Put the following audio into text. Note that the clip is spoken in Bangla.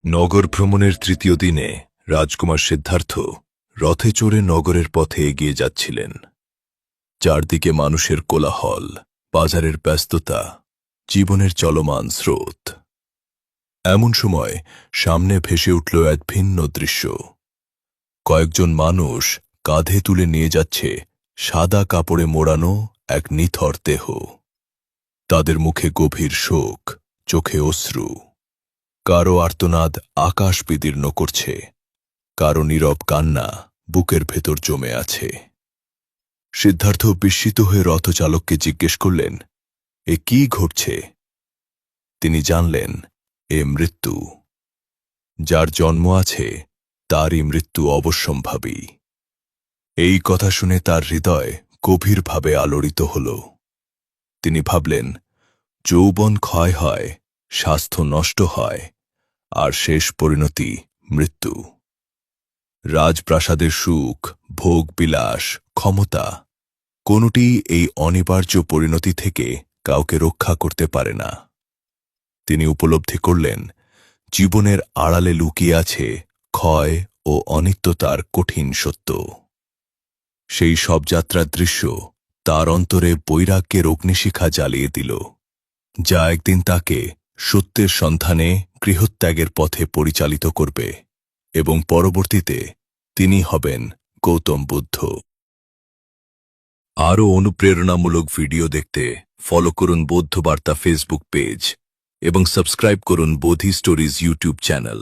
নগর ভ্রমণের তৃতীয় দিনে রাজকুমার সিদ্ধার্থ রথে চড়ে নগরের পথে এগিয়ে যাচ্ছিলেন। চারদিকে মানুষের কোলাহল, বাজারের ব্যস্ততা, জীবনের চলমান স্রোত। এমন সময় সামনে ভেসে উঠল এক ভিন্ন দৃশ্য। কয়েকজন মানুষ কাঁধে তুলে নিয়ে যাচ্ছে সাদা কাপড়ে মোড়ানো এক নিথর দেহ। তাদের মুখে গভীর শোক, চোখে অশ্রু। কারো আর্তনাদ আকাশ বিদীর্ণ করছে, কারো নীরব কান্না বুকের ভেতর জমে আছে। সিদ্ধার্থ বিস্মিত হয়ে রথচালককে জিজ্ঞেস করলেন, এ কি ঘটছে? তিনি জানলেন, এ মৃত্যু। যার জন্ম আছে তারই মৃত্যু অবশ্যম্ভাবী। এই কথা শুনে তার হৃদয় গভীরভাবে আলোড়িত হল। তিনি ভাবলেন, যৌবন ক্ষয় হয়, স্বাস্থ্য নষ্ট হয়, আর শেষ পরিণতি মৃত্যু। রাজপ্রাসাদের সুখ, ভোগ বিলাস, ক্ষমতা, কোনটি এই অনিবার্য পরিণতি থেকে কাউকে রক্ষা করতে পারে না। তিনি উপলব্ধি করলেন, জীবনের আড়ালে লুকিয়ে আছে ক্ষয় ও অনিত্যতার কঠিন সত্য। সেই সব যাত্রার দৃশ্য তার অন্তরে বৈরাগ্যের অগ্নিশিখা জ্বালিয়ে দিল, যা একদিন তাকে সত্যের সন্ধানে গৃহত্যাগের পথে পরিচালিত করবে এবং পরবর্তীতে তিনি হবেন গৌতম বুদ্ধ। আরও অনুপ্রেরণামূলক ভিডিও দেখতে ফলো করুন বৌদ্ধ বার্তা ফেসবুক পেজ এবং সাবস্ক্রাইব করুন বোধি স্টোরিজ ইউটিউব চ্যানেল।